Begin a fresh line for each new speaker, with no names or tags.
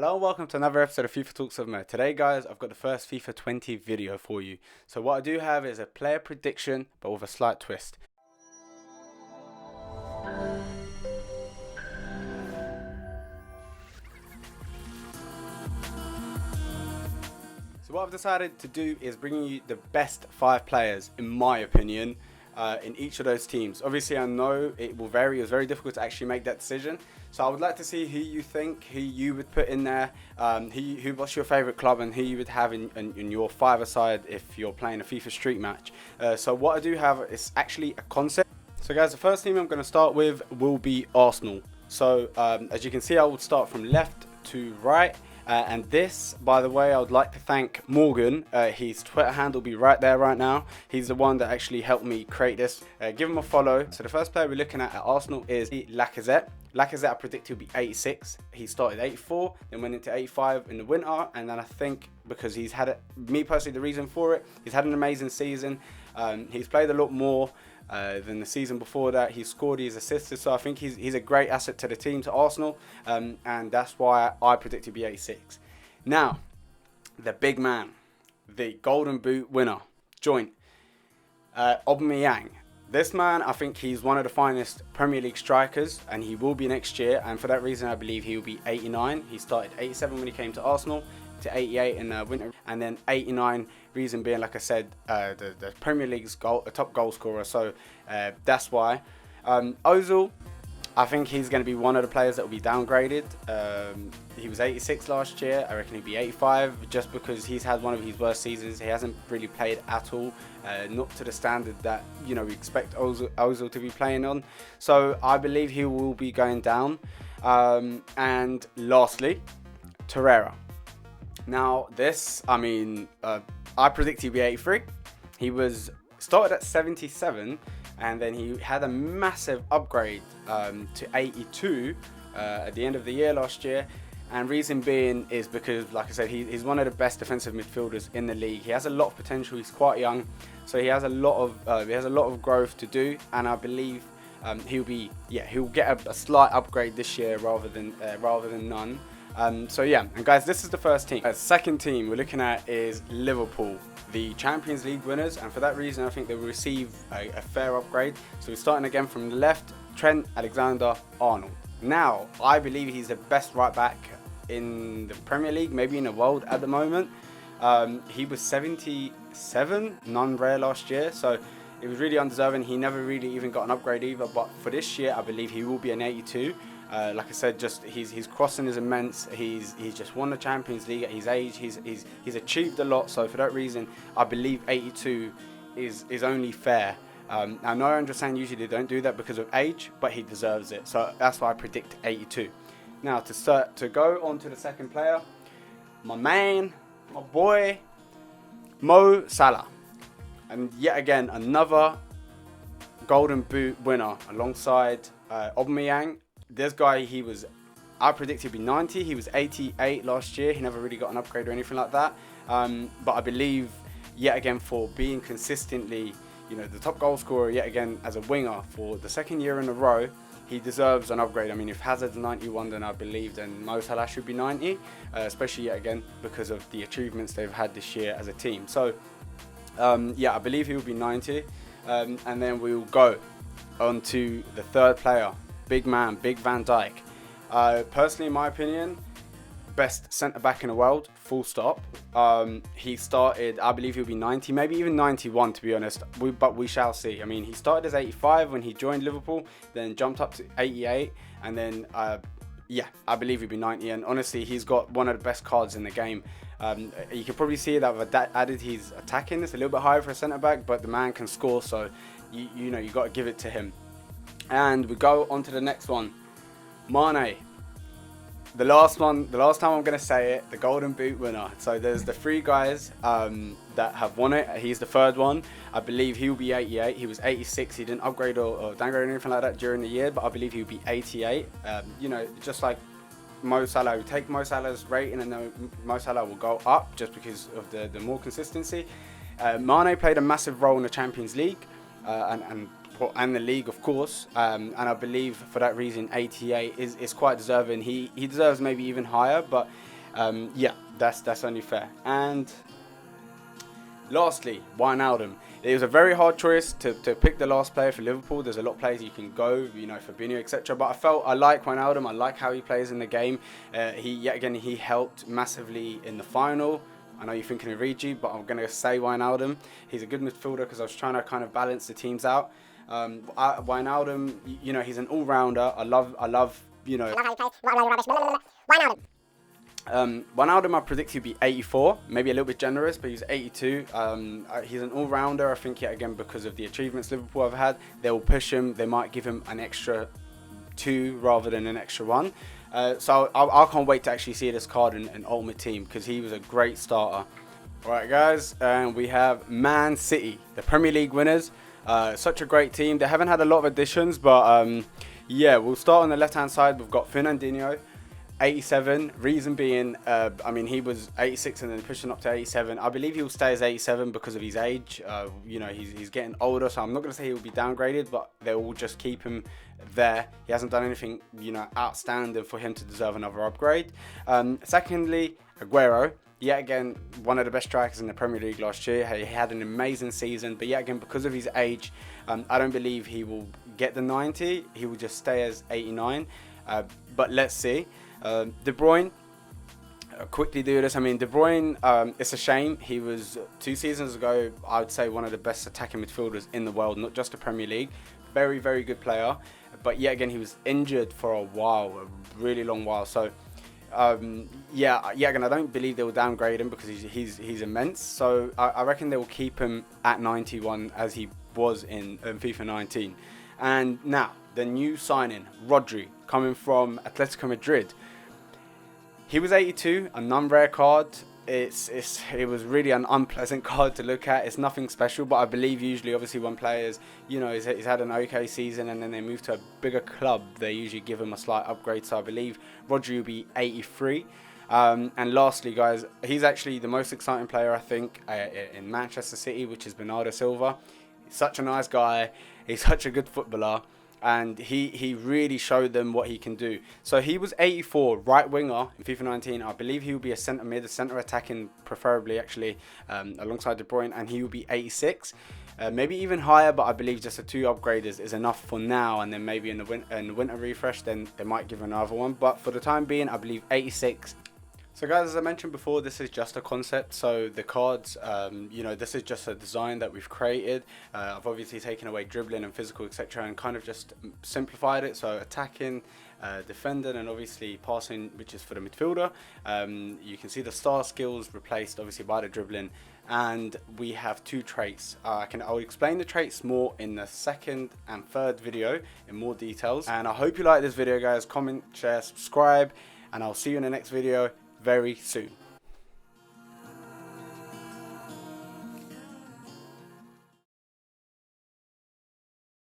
Hello and welcome to another episode of FIFA Talks with Mo. Today guys, I've got the first FIFA 20 video for you. So what I do have is a player prediction, but with a slight twist. So what I've decided to do is bring you the best 5 players, in my opinion, in each of those teams. Obviously I know it will vary, it's very difficult to actually make that decision. So I would like to see who you think, who you would put in there, what's your favourite club and who you would have in your 5-a-side if you're playing a FIFA Street match. So what I do have is actually a concept. So guys, the first team I'm going to start with will be Arsenal. So as you can see, I will start from left to right. And this, by the way, I would like to thank Morgan. His Twitter handle will be right there right now. He's the one that actually helped me create this. Give him a follow. So the first player we're looking at Arsenal is Lacazette. Lacazette, I predict he'll be 86. He started 84, then went into 85 in the winter. And then I think because he's had it, me personally, the reason for it, he's had an amazing season. He's played a lot more than the season before that. He scored, he's assisted, so I think he's a great asset to the team, to Arsenal, and that's why I predict he'll be 86. Now, the big man, the Golden Boot winner, joint, Aubameyang. This man, I think he's one of the finest Premier League strikers, and he will be next year, and for that reason I believe he will be 89. He started 87 when he came to Arsenal, to 88 in the winter, and then 89, reason being, like I said, the Premier League's top goal scorer, so that's why. Ozil, I think he's going to be one of the players that will be downgraded. He was 86 last year, I reckon he'll be 85, just because he's had one of his worst seasons. He hasn't really played at all, not to the standard that we expect Ozil to be playing on, so I believe he will be going down. And lastly, Torreira. Now this, I predict he'll be 83. He was started at 77, and then he had a massive upgrade to 82 at the end of the year last year. And reason being is because, like I said, he's one of the best defensive midfielders in the league. He has a lot of potential. He's quite young, so he has a lot of growth to do. And I believe he'll get a slight upgrade this year rather than none. So yeah, and guys, this is the first team. Second team we're looking at is Liverpool, the Champions League winners, and for that reason I think they will receive a fair upgrade. So we're starting again from the left, Trent Alexander-Arnold. Now, I believe he's the best right back in the Premier League, maybe in the world at the moment. He was 77, non-rare last year, so it was really undeserving. He never really even got an upgrade either, but for this year I believe he will be an 82. Like I said, just his crossing is immense. He's just won the Champions League at his age. He's achieved a lot. So for that reason, I believe 82 is only fair. I know I'm just saying usually they don't do that because of age, but he deserves it. So that's why I predict 82. Now to go on to the second player, my man, my boy, Mo Salah, and yet again another Golden Boot winner alongside Aubameyang. This guy, I predict he'll be 90. He was 88 last year. He never really got an upgrade or anything like that. But I believe, yet again, for being consistently, the top goal scorer, yet again, as a winger for the second year in a row, he deserves an upgrade. I mean, if Hazard's 91, then I believe then Mo Salah should be 90, especially yet again because of the achievements they've had this year as a team. So, yeah, I believe he will be 90. And then we will go on to the third player. Big man, Big Van Dijk. Personally, in my opinion, best centre-back in the world, full stop. He started, I believe he'll be 90, maybe even 91 to be honest, but we shall see. I mean, he started as 85 when he joined Liverpool, then jumped up to 88, and then, yeah, I believe he'll be 90, and honestly, he's got one of the best cards in the game. You can probably see that with added his attacking, it's a little bit higher for a centre-back, but the man can score, so you got to give it to him. And we go on to the next one, Mane. The last time I'm going to say it, the Golden Boot winner. So there's the 3 guys that have won it. He's the third one. I believe he'll be 88. He was 86. He didn't upgrade or downgrade or anything like that during the year, but I believe he'll be 88. Just like Mo Salah. We take Mo Salah's rating and then Mo Salah will go up just because of the more consistency. Mane played a massive role in the Champions League and and the league, of course. And I believe for that reason, 88 is quite deserving. He deserves maybe even higher, but yeah, that's only fair. And lastly, Wijnaldum. It was a very hard choice to pick the last player for Liverpool. There's a lot of players you can go, you know, Fabinho, etc. But I like Wijnaldum. I like how he plays in the game. He helped massively in the final. I know you're thinking of Rigi, but I'm going to say Wijnaldum. He's a good midfielder because I was trying to kind of balance the teams out. Wijnaldum, you know, he's an all-rounder. I love, you know. I love how he plays. Wijnaldum. Wijnaldum, I predict he'll be 84, maybe a little bit generous, but he's 82. He's an all-rounder. I think, yeah, again, because of the achievements Liverpool have had, they will push him. They might give him an extra 2 rather than an extra 1. So I can't wait to actually see this card in Ultimate Team because he was a great starter. Alright guys, and we have Man City, the Premier League winners. Such a great team. They haven't had a lot of additions, but yeah, we'll start on the left-hand side. We've got Fernandinho. 87, reason being, I mean, he was 86 and then pushing up to 87. I believe he'll stay as 87 because of his age. You know, he's getting older, so I'm not going to say he'll be downgraded, but they will just keep him there. He hasn't done anything, you know, outstanding for him to deserve another upgrade. Secondly, Aguero. Yet again, one of the best strikers in the Premier League last year. He had an amazing season, but yet again, because of his age, I don't believe he will get the 90. He will just stay as 89. But let's see. De Bruyne, quickly do this. I mean, De Bruyne, it's a shame. He was 2 seasons ago, I would say, one of the best attacking midfielders in the world, not just the Premier League. Very, very good player. But yet again, he was injured for a while, a really long while. So, yeah, again, I don't believe they will downgrade him because he's immense. So I reckon they will keep him at 91 as he was in FIFA 19. And now, the new signing, Rodri, coming from Atletico Madrid. He was 82, a non-rare card. It was really an unpleasant card to look at. It's nothing special, but I believe usually, obviously, when players, you know, he's had an okay season and then they move to a bigger club, they usually give him a slight upgrade. So I believe Rodri will be 83. And lastly, guys, he's actually the most exciting player, I think, in Manchester City, which is Bernardo Silva. He's such a nice guy. He's such a good footballer. And he really showed them what he can do. So he was 84, right winger in FIFA 19. I believe he will be a centre mid, a centre attacking, preferably actually, alongside De Bruyne, and he will be 86. Maybe even higher, but I believe just the 2 upgraders is enough for now. And then maybe in the winter refresh, then they might give another one. But for the time being, I believe 86. So guys, as I mentioned before, this is just a concept. So the cards, you know, this is just a design that we've created. I've obviously taken away dribbling and physical, etc., and kind of just simplified it. So attacking, defending, and obviously passing, which is for the midfielder. You can see the star skills replaced obviously by the dribbling, and we have 2 traits. I'll explain the traits more in the 2nd and 3rd video in more details. And I hope you like this video, guys. Comment, share, subscribe, and I'll see you in the next video very soon.